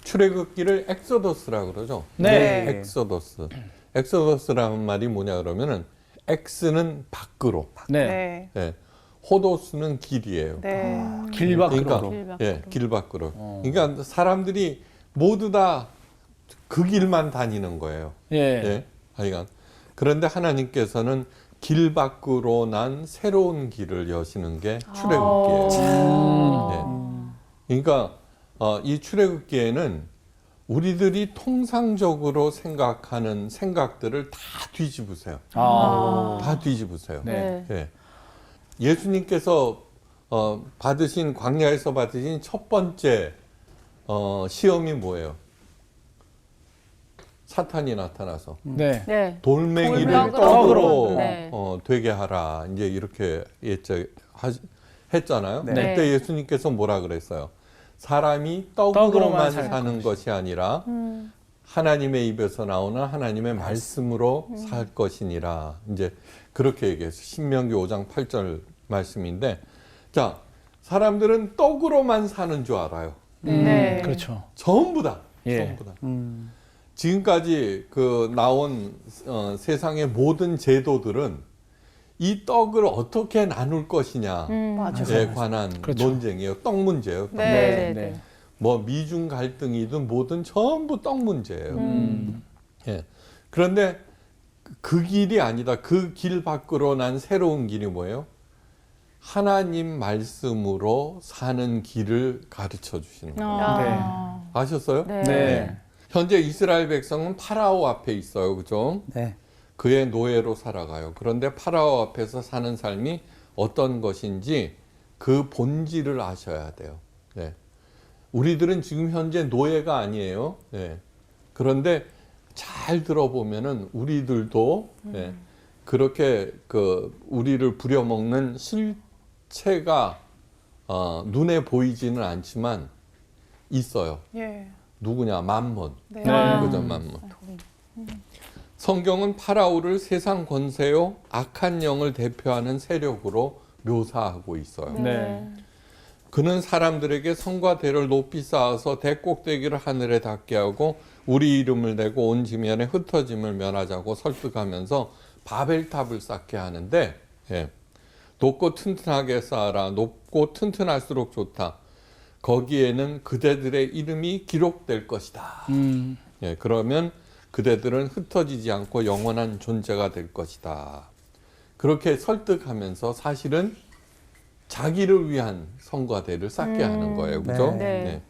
출애굽기를 엑소더스라고 그러죠. 네. 엑소더스. 엑소더스라는 말이 뭐냐 그러면은 엑스는 밖으로, 네. 예, 호도스는 길이에요. 네. 길 밖으로. 그러니까 길 밖으로. 예, 길 밖으로. 그러니까 사람들이 모두 다 그 길만 다니는 거예요. 예. 예, 하여간. 그런데 하나님께서는 길 밖으로 난 새로운 길을 여시는 게 출애굽기예요. 예. 그러니까 이 출애굽기에는 우리들이 통상적으로 생각하는 생각들을 다 뒤집으세요. 다 뒤집으세요. 네. 예. 예수님께서 받으신 광야에서 받으신 첫 번째 시험이 뭐예요? 사탄이 나타나서 네. 네. 돌멩이를 돌멩이로. 떡으로 네. 되게 하라. 이제 이렇게 했잖아요. 네. 그때 예수님께서 뭐라 그랬어요? 사람이 떡으로만 떡으로만 살 사는 것이 아니라 하나님의 입에서 나오는 하나님의 말씀으로 살 것이니라. 이제 그렇게 얘기해서 신명기 5장 8절 말씀인데, 자, 사람들은 떡으로만 사는 줄 알아요. 네. 그렇죠. 전부 다. 예. 전부 다. 지금까지 나온 세상의 모든 제도들은 이 떡을 어떻게 나눌 것이냐에 맞아요. 관한 그렇죠. 논쟁이에요. 떡 문제예요. 떡 네. 문제. 네. 뭐 미중 갈등이든 뭐든 전부 떡 문제예요. 예. 그런데 그 길이 아니다. 그 길 밖으로 난 새로운 길이 뭐예요? 하나님 말씀으로 사는 길을 가르쳐 주시는 거예요. 아셨어요? 네. 네. 현재 이스라엘 백성은 파라오 앞에 있어요. 그죠? 네. 그의 노예로 살아가요. 그런데 파라오 앞에서 사는 삶이 어떤 것인지 그 본질을 아셔야 돼요. 네. 우리들은 지금 현재 노예가 아니에요. 네. 그런데 잘 들어보면은 우리들도 네. 그렇게 우리를 부려먹는 실체가 눈에 보이지는 않지만 있어요. 예. 누구냐? 맘몬. 네. 그죠? 맘몬. 성경은 파라오를 세상 권세요 악한 영을 대표하는 세력으로 묘사하고 있어요. 네. 그는 사람들에게 성과 대를 높이 쌓아서 대꼭대기를 하늘에 닿게 하고 우리 이름을 내고 온 지면에 흩어짐을 면하자고 설득하면서 바벨탑을 쌓게 하는데, 예. 높고 튼튼하게 쌓아라. 높고 튼튼할수록 좋다. 거기에는 그대들의 이름이 기록될 것이다. 예, 그러면 그대들은 흩어지지 않고 영원한 존재가 될 것이다. 그렇게 설득하면서 사실은 자기를 위한 성과대를 쌓게 하는 거예요. 그죠? 네.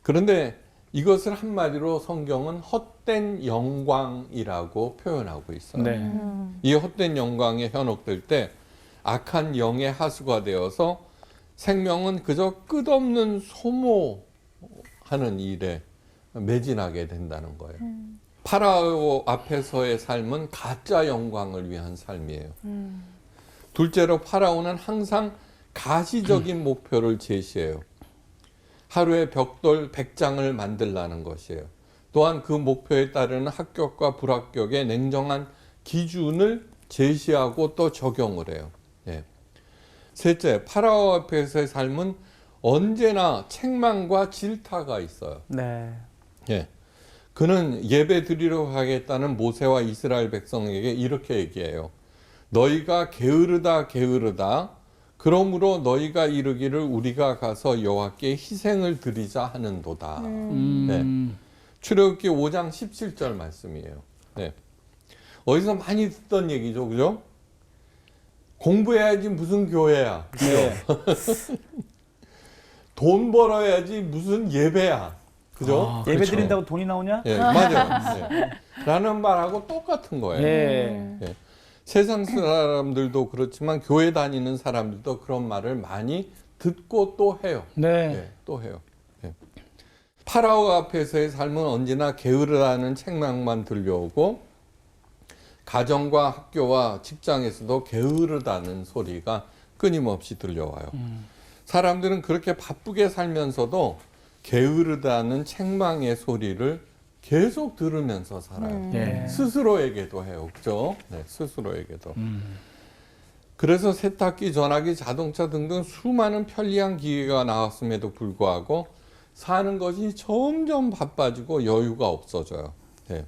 그런데 이것을 한마디로 성경은 헛된 영광이라고 표현하고 있어요. 네. 이 헛된 영광에 현혹될 때 악한 영의 하수가 되어서 생명은 그저 끝없는 소모하는 일에 매진하게 된다는 거예요. 파라오 앞에서의 삶은 가짜 영광을 위한 삶이에요. 둘째로 파라오는 항상 가시적인 목표를 제시해요. 하루에 벽돌 100장을 만들라는 것이에요. 또한 그 목표에 따르는 합격과 불합격의 냉정한 기준을 제시하고 또 적용을 해요. 예. 셋째, 파라오 앞에서의 삶은 언제나 책망과 질타가 있어요. 네. 예. 그는 예배 드리러 가겠다는 모세와 이스라엘 백성에게 이렇게 얘기해요. 너희가 게으르다 게으르다. 그러므로 너희가 이르기를 우리가 가서 여호와께 희생을 드리자 하는도다. 네. 출애굽기 5장 17절 말씀이에요. 네. 어디서 많이 듣던 얘기죠, 그죠? 공부해야지 무슨 교회야. 네. 돈 벌어야지 무슨 예배야. 그죠? 예배 그렇죠. 드린다고 돈이 나오냐? 예, 맞아요. 예. 라는 말하고 똑같은 거예요. 예. 예. 세상 사람들도 그렇지만 교회 다니는 사람들도 그런 말을 많이 듣고 또 해요. 네. 예, 또 해요. 예. 파라오 앞에서의 삶은 언제나 게으르다는 책망만 들려오고 가정과 학교와 직장에서도 게으르다는 소리가 끊임없이 들려와요. 사람들은 그렇게 바쁘게 살면서도 게으르다는 책망의 소리를 계속 들으면서 살아요. 예. 스스로에게도 해요. 그죠? 네, 스스로에게도. 그래서 세탁기, 전화기, 자동차 등등 수많은 편리한 기계가 나왔음에도 불구하고 사는 것이 점점 바빠지고 여유가 없어져요. 예.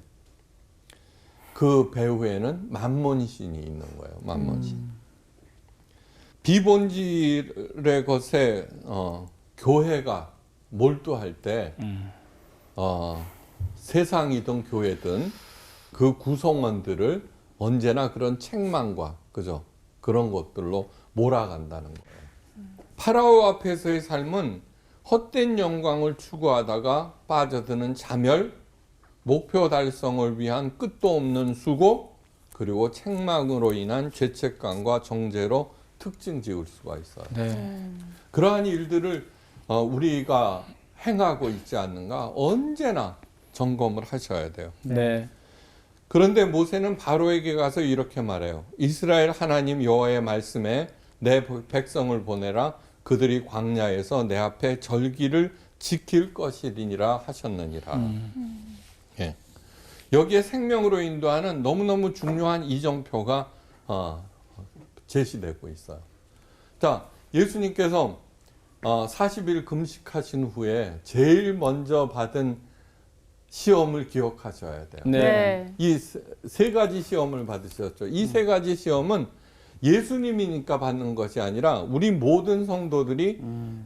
그 배후에는 만몬신이 있는 거예요. 만몬신. 비본질의 것에 교회가 몰두할 때 세상이든 교회든 그 구성원들을 언제나 그런 책망과 그죠? 그런 것들로 몰아간다는 거예요. 파라오 앞에서의 삶은 헛된 영광을 추구하다가 빠져드는 자멸, 목표 달성을 위한 끝도 없는 수고, 그리고 책망으로 인한 죄책감과 정죄로 특징 지을 수가 있어요. 네. 그러한 일들을 우리가 행하고 있지 않는가 언제나 점검을 하셔야 돼요. 네. 그런데 모세는 바로에게 가서 이렇게 말해요. 이스라엘 하나님 여호와의 말씀에 내 백성을 보내라. 그들이 광야에서 내 앞에 절기를 지킬 것이니라 하셨느니라. 예. 여기에 생명으로 인도하는 너무너무 중요한 이정표가 제시되고 있어요. 자, 예수님께서 40일 금식하신 후에 제일 먼저 받은 시험을 기억하셔야 돼요. 네. 이 세 가지 시험을 받으셨죠. 이 세 가지 시험은 예수님이니까 받는 것이 아니라 우리 모든 성도들이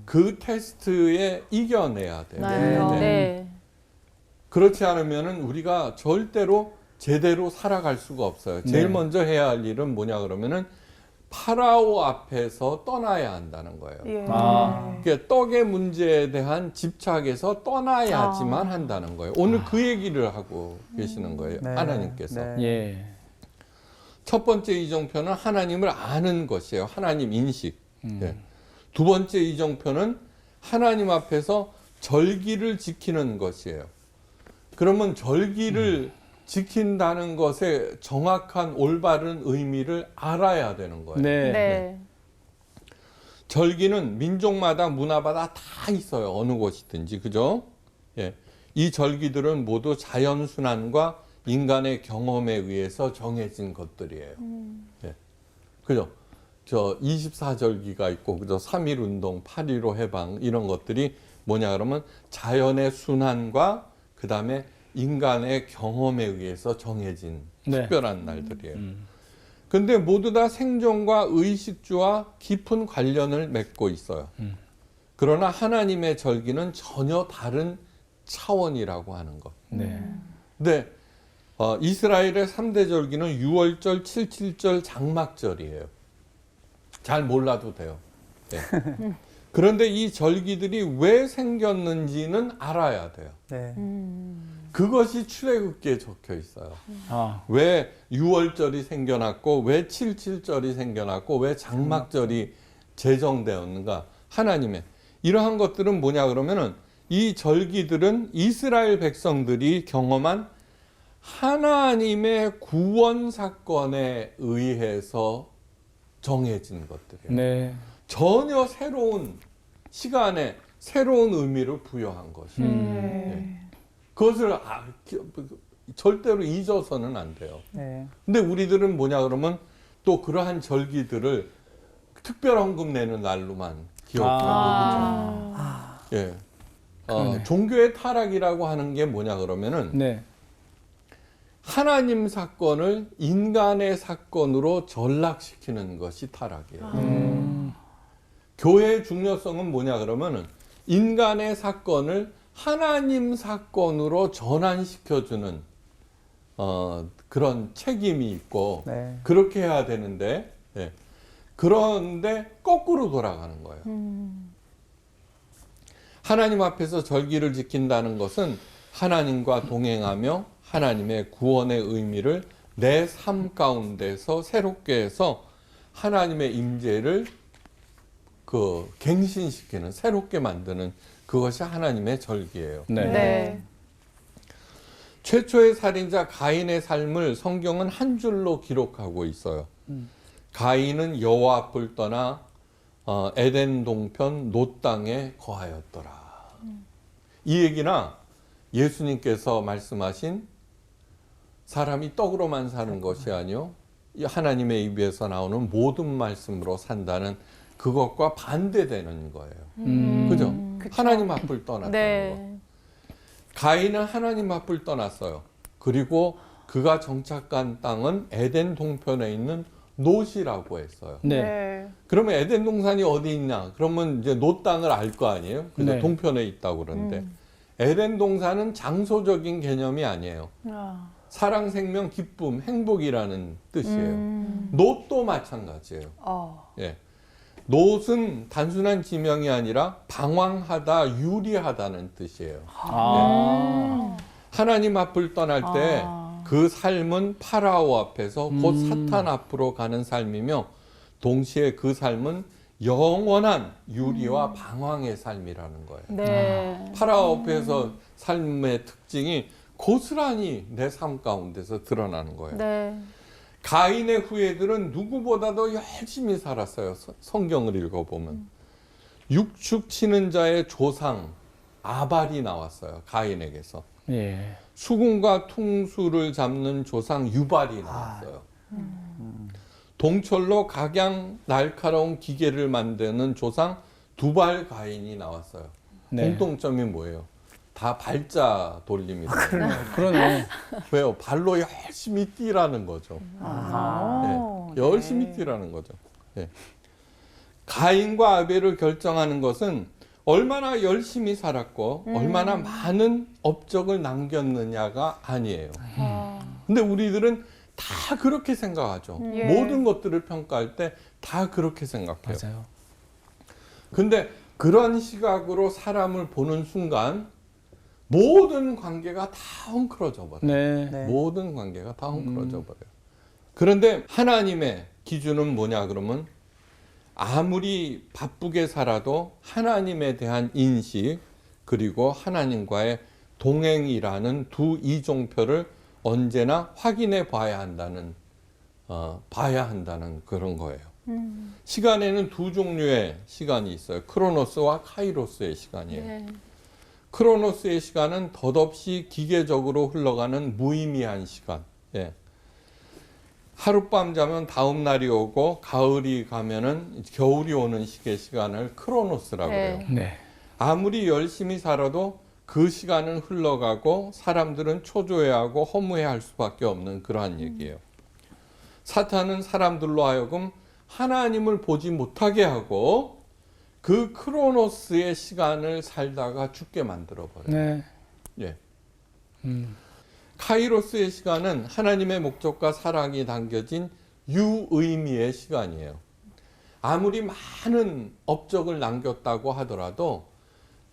그 테스트에 이겨내야 돼요. 맞아요. 네. 그렇지 않으면 우리가 절대로 제대로 살아갈 수가 없어요. 제일 네. 먼저 해야 할 일은 뭐냐 그러면은 파라오 앞에서 떠나야 한다는 거예요. 예. 아. 그러니까 떡의 문제에 대한 집착에서 떠나야지만 한다는 거예요. 오늘 그 얘기를 하고 계시는 거예요. 네. 하나님께서. 네. 예. 첫 번째 이정표는 하나님을 아는 것이에요. 하나님 인식. 예. 두 번째 이정표는 하나님 앞에서 절기를 지키는 것이에요. 그러면 절기를 지킨다는 것의 정확한 올바른 의미를 알아야 되는 거예요. 네. 네. 절기는 민족마다 문화마다 다 있어요. 어느 곳이든지. 그죠? 예. 이 절기들은 모두 자연순환과 인간의 경험에 의해서 정해진 것들이에요. 예. 그죠? 저 24절기가 있고, 그죠? 3.1 운동, 8.15 해방, 이런 것들이 뭐냐 그러면 자연의 순환과 그 다음에 인간의 경험에 의해서 정해진 네. 특별한 날들이에요. 근데 모두 다 생존과 의식주와 깊은 관련을 맺고 있어요. 그러나 하나님의 절기는 전혀 다른 차원이라고 하는 것. 네. 근데 이스라엘의 3대 절기는 유월절, 칠칠절, 장막절이에요. 잘 몰라도 돼요. 네. 그런데 이 절기들이 왜 생겼는지는 알아야 돼요. 네. 그것이 출애굽기에 적혀 있어요. 아. 왜 6월절이 생겨났고 왜 7.7절이 생겨났고 왜 장막절이 제정되었는가. 하나님의 이러한 것들은 뭐냐 그러면은 이 절기들은 이스라엘 백성들이 경험한 하나님의 구원 사건에 의해서 정해진 것들이에요. 네. 전혀 새로운 시간에 새로운 의미를 부여한 것이에요. 네. 그것을 절대로 잊어서는 안 돼요. 네. 근데 우리들은 뭐냐 그러면 또 그러한 절기들을 특별 헌금 내는 날로만 기억하고 예. 그러네. 종교의 타락이라고 하는 게 뭐냐 그러면은 네. 하나님 사건을 인간의 사건으로 전락시키는 것이 타락이에요. 교회의 중요성은 뭐냐 그러면은 인간의 사건을 하나님 사건으로 전환시켜주는 그런 책임이 있고 네. 그렇게 해야 되는데 예. 그런데 거꾸로 돌아가는 거예요. 하나님 앞에서 절기를 지킨다는 것은 하나님과 동행하며 하나님의 구원의 의미를 내 삶 가운데서 새롭게 해서 하나님의 임재를 갱신시키는, 새롭게 만드는 그것이 하나님의 절기예요. 네. 네. 최초의 살인자 가인의 삶을 성경은 한 줄로 기록하고 있어요. 가인은 여호와 앞을 떠나 에덴 동편 놋 땅에 거하였더라. 이 얘기나 예수님께서 말씀하신 사람이 떡으로만 사는 것이 아니요 하나님의 입에서 나오는 모든 말씀으로 산다는 그것과 반대되는 거예요. 그죠? 그쵸. 하나님 앞을 떠났다는 거. 네. 가인은 하나님 앞을 떠났어요. 그리고 그가 정착한 땅은 에덴 동편에 있는 놋이라고 했어요. 네. 네. 그러면 에덴 동산이 어디 있냐? 그러면 이제 놋 땅을 알 거 아니에요? 그죠? 네. 동편에 있다고 그러는데 에덴 동산은 장소적인 개념이 아니에요. 아. 사랑, 생명, 기쁨, 행복이라는 뜻이에요. 음. 놋도 마찬가지예요. 예. 놋은 단순한 지명이 아니라 방황하다, 유리하다는 뜻이에요. 아. 하나님 앞을 떠날 때 그 삶은 파라오 앞에서 곧 사탄 앞으로 가는 삶이며 동시에 그 삶은 영원한 유리와 방황의 삶이라는 거예요. 네. 파라오 앞에서 삶의 특징이 고스란히 내 삶 가운데서 드러나는 거예요. 네. 가인의 후예들은 누구보다도 열심히 살았어요. 성경을 읽어보면. 육축 치는 자의 조상 아발이 나왔어요. 가인에게서. 예. 수금과 퉁수를 잡는 조상 유발이 나왔어요. 동철로 각양 날카로운 기계를 만드는 조상 두발 가인이 나왔어요. 네. 공통점이 뭐예요? 다 발자 돌림이에요. 그러네. 왜요? 발로 열심히 뛰라는 거죠. 아. 네, 열심히 뛰라는 거죠. 네. 가인과 아벨을 결정하는 것은 얼마나 열심히 살았고 얼마나 많은 업적을 남겼느냐가 아니에요. 근데 우리들은 다 그렇게 생각하죠. 예. 모든 것들을 평가할 때 다 그렇게 생각해요. 맞아요. 근데 그런 시각으로 사람을 보는 순간 모든 관계가 다 헝클어져 버려요. 네. 네. 모든 관계가 다 헝클어져 버려요. 그런데 하나님의 기준은 뭐냐 그러면 아무리 바쁘게 살아도 하나님에 대한 인식 그리고 하나님과의 동행이라는 두 이종표를 언제나 확인해 봐야 한다는 그런 거예요. 시간에는 두 종류의 시간이 있어요. 크로노스와 카이로스의 시간이에요. 네. 크로노스의 시간은 덧없이 기계적으로 흘러가는 무의미한 시간. 예. 하룻밤 자면 다음 날이 오고 가을이 가면은 겨울이 오는 시기의 시간을 크로노스라고 네. 해요. 네. 아무리 열심히 살아도 그 시간은 흘러가고 사람들은 초조해하고 허무해할 수밖에 없는 그러한 얘기예요. 사탄은 사람들로 하여금 하나님을 보지 못하게 하고 그 크로노스의 시간을 살다가 죽게 만들어 버려요. 네. 예. 음. 카이로스의 시간은 하나님의 목적과 사랑이 담겨진 유의미의 시간이에요. 아무리 많은 업적을 남겼다고 하더라도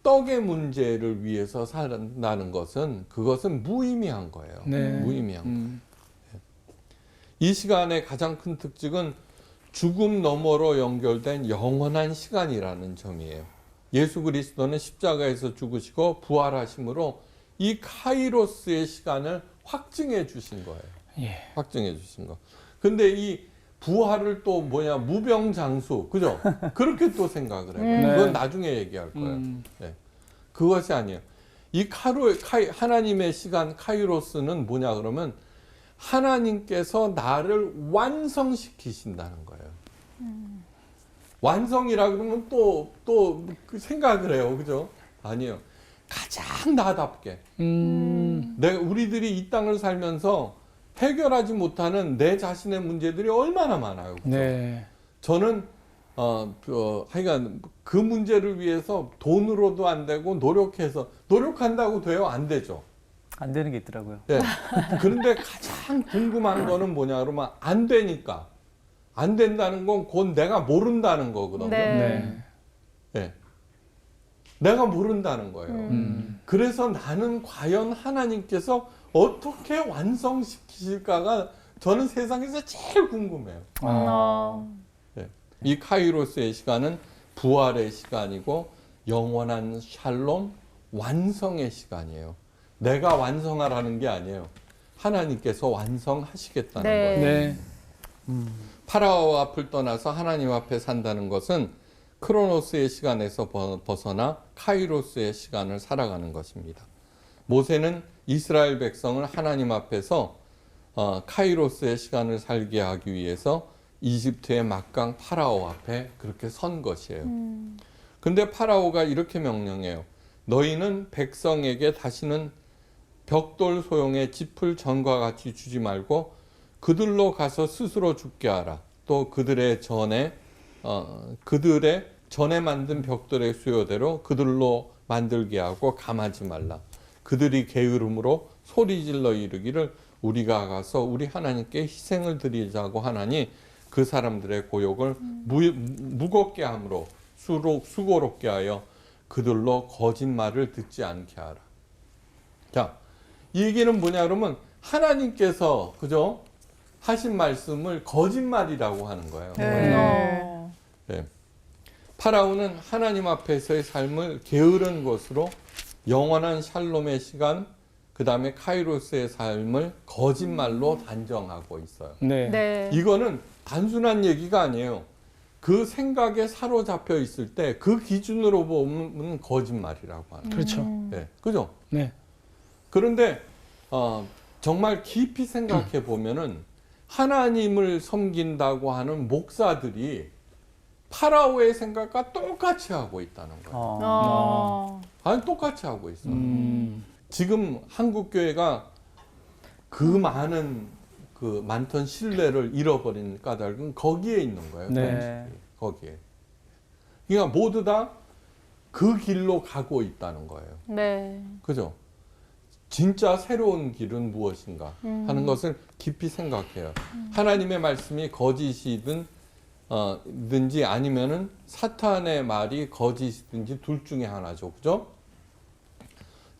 떡의 문제를 위해서 산다는 것은 그것은 무의미한 거예요. 네. 무의미한 거예요. 이 시간의 가장 큰 특징은 죽음 너머로 연결된 영원한 시간이라는 점이에요. 예수 그리스도는 십자가에서 죽으시고 부활하심으로 이 카이로스의 시간을 확증해 주신 거예요. 예. 확증해 주신 거. 근데 이 부활을 또 뭐냐 무병장수 그죠? 그렇게 또 생각을 해요. 네. 그건 나중에 얘기할 거예요. 네. 그것이 아니에요. 이 하나님의 시간 카이로스는 뭐냐 그러면 하나님께서 나를 완성시키신다는 거예요. 완성이라 그러면 또 그 생각을 해요. 그죠? 아니에요. 가장 나답게. 우리들이 이 땅을 살면서 해결하지 못하는 내 자신의 문제들이 얼마나 많아요. 그죠? 네. 저는 하여간 그 문제를 위해서 돈으로도 안 되고 노력한다고 돼요? 안 되죠. 안 되는 게 있더라고요. 네. 그런데 가장 궁금한 거는 뭐냐 그러면 안 되니까. 안 된다는 건 곧 내가 모른다는 거거든요. 네. 네. 네. 내가 모른다는 거예요. 그래서 나는 과연 하나님께서 어떻게 완성시키실까가 저는 세상에서 제일 궁금해요. 네. 이 카이로스의 시간은 부활의 시간이고 영원한 샬롬 완성의 시간이에요. 내가 완성하라는 게 아니에요. 하나님께서 완성하시겠다는 네. 거예요. 네. 파라오 앞을 떠나서 하나님 앞에 산다는 것은 크로노스의 시간에서 벗어나 카이로스의 시간을 살아가는 것입니다. 모세는 이스라엘 백성을 하나님 앞에서 카이로스의 시간을 살게 하기 위해서 이집트의 막강 파라오 앞에 그렇게 선 것이에요. 근데 파라오가 이렇게 명령해요. 너희는 백성에게 다시는 벽돌 소용의 짚을 전과 같이 주지 말고 그들로 가서 스스로 죽게 하라. 또 그들의 전에 만든 벽돌의 수요대로 그들로 만들게 하고 감하지 말라. 그들이 게으름으로 소리질러 이르기를 우리가 가서 우리 하나님께 희생을 드리자고 하나니 그 사람들의 고욕을 무겁게 함으로 수고롭게 하여 그들로 거짓말을 듣지 않게 하라. 자, 이 얘기는 뭐냐 그러면 하나님께서 그죠? 하신 말씀을 거짓말이라고 하는 거예요. 네. 파라오는 하나님 앞에서의 삶을 게으른 것으로 영원한 샬롬의 시간, 그 다음에 카이로스의 삶을 거짓말로 단정하고 있어요. 네. 네. 이거는 단순한 얘기가 아니에요. 그 생각에 사로잡혀 있을 때 그 기준으로 보면 거짓말이라고 하는 거예요. 그렇죠. 네. 그죠? 네. 그런데 정말 깊이 생각해 보면은 하나님을 섬긴다고 하는 목사들이 파라오의 생각과 똑같이 하고 있다는 거예요. 아니 똑같이 하고 있어요. 지금 한국 교회가 그 많던 신뢰를 잃어버린 까닭은 거기에 있는 거예요. 네. 거기에. 그러니까 모두 다 그 길로 가고 있다는 거예요. 네. 그죠? 진짜 새로운 길은 무엇인가 하는 것을 깊이 생각해요. 하나님의 말씀이 거짓이든 든지 아니면은 사탄의 말이 거짓이든지 둘 중에 하나죠. 그죠?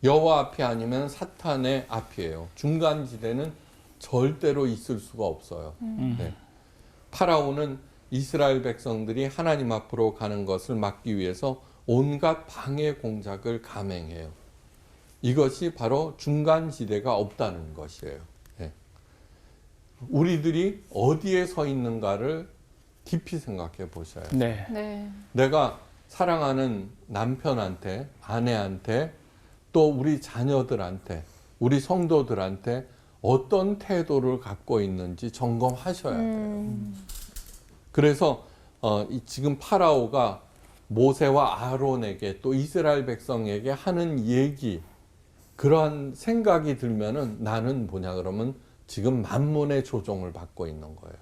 여호와 앞이 아니면 사탄의 앞이에요. 중간 지대는 절대로 있을 수가 없어요. 네. 파라오는 이스라엘 백성들이 하나님 앞으로 가는 것을 막기 위해서 온갖 방해 공작을 감행해요. 이것이 바로 중간 지대가 없다는 것이에요. 네. 우리들이 어디에 서 있는가를 깊이 생각해 보셔야 돼요. 네. 네. 내가 사랑하는 남편한테, 아내한테, 또 우리 자녀들한테, 우리 성도들한테 어떤 태도를 갖고 있는지 점검하셔야 돼요. 그래서 지금 파라오가 모세와 아론에게 또 이스라엘 백성에게 하는 얘기, 그러한 생각이 들면은 나는 뭐냐 그러면 지금 만문의 조종을 받고 있는 거예요.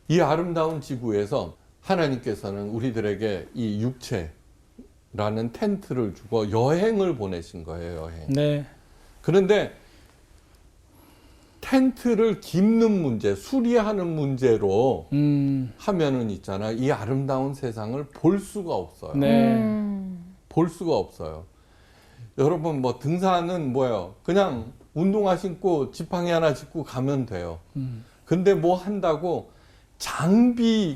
이 아름다운 지구에서 하나님께서는 우리들에게 이 육체라는 텐트를 주고 여행을 보내신 거예요. 여행. 네. 그런데 텐트를 깁는 문제, 수리하는 문제로 하면은 있잖아. 이 아름다운 세상을 볼 수가 없어요. 네. 볼 수가 없어요. 여러분 뭐 등산은 뭐예요? 그냥 운동화 신고 지팡이 하나 짚고 가면 돼요. 근데 뭐 한다고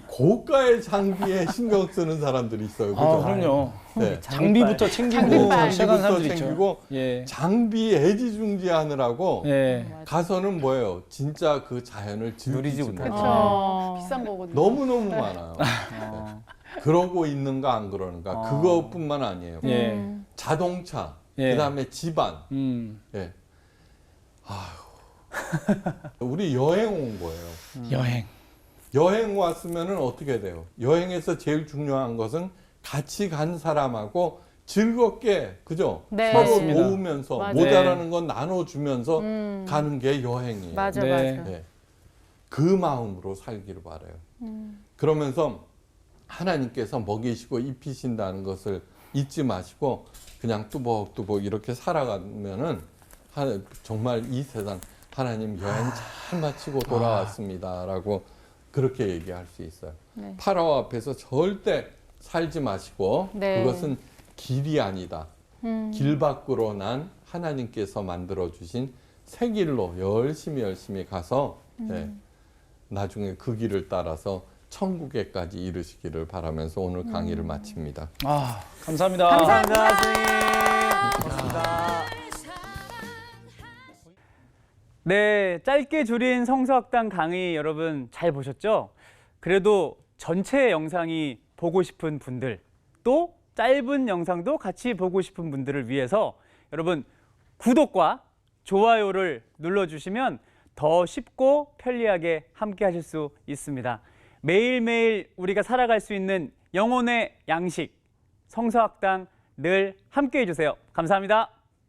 고가의 장비에 신경 쓰는 사람들이 있어요. 그죠? 그럼요. 네. 장비부터 챙기고 장비빨. 시작하는 장비부터 사람들 있죠. 챙기고 예. 장비 애지중지하느라고 예. 가서는 뭐예요? 진짜 그 자연을 즐기지 못해요. 그렇죠. 비싼 거거든요. 너무너무 많아요. 네. 그러고 있는가 안 그러는가. 그것뿐만 아니에요. 예. 자동차, 예. 그다음에 집안. 예. 우리 여행 온 거예요. 여행. 여행 왔으면은 어떻게 돼요? 여행에서 제일 중요한 것은 같이 간 사람하고 즐겁게, 그죠? 네. 서로 맞습니다. 도우면서 맞아요. 모자라는 건 나눠주면서 가는 게 여행이에요. 맞아, 네. 맞아. 네. 그 마음으로 살기를 바라요. 그러면서 하나님께서 먹이시고 입히신다는 것을 잊지 마시고 그냥 뚜벅뚜벅 이렇게 살아가면은 정말 이 세상 하나님 여행 잘 마치고 돌아왔습니다라고 그렇게 얘기할 수 있어요. 네. 파라오 앞에서 절대 살지 마시고 네. 그것은 길이 아니다. 길 밖으로 난 하나님께서 만들어 주신 새 길로 열심히 가서 네, 나중에 그 길을 따라서 천국에까지 이르시기를 바라면서 오늘 강의를 마칩니다. 감사합니다. 감사합니다. 선생님. 고맙습니다. 네, 짧게 줄인 성서학당 강의 여러분 잘 보셨죠? 그래도 전체 영상이 보고 싶은 분들, 또 짧은 영상도 같이 보고 싶은 분들을 위해서 여러분 구독과 좋아요를 눌러주시면 더 쉽고 편리하게 함께 하실 수 있습니다. 매일매일 우리가 살아갈 수 있는 영혼의 양식, 성서학당 늘 함께해 주세요. 감사합니다.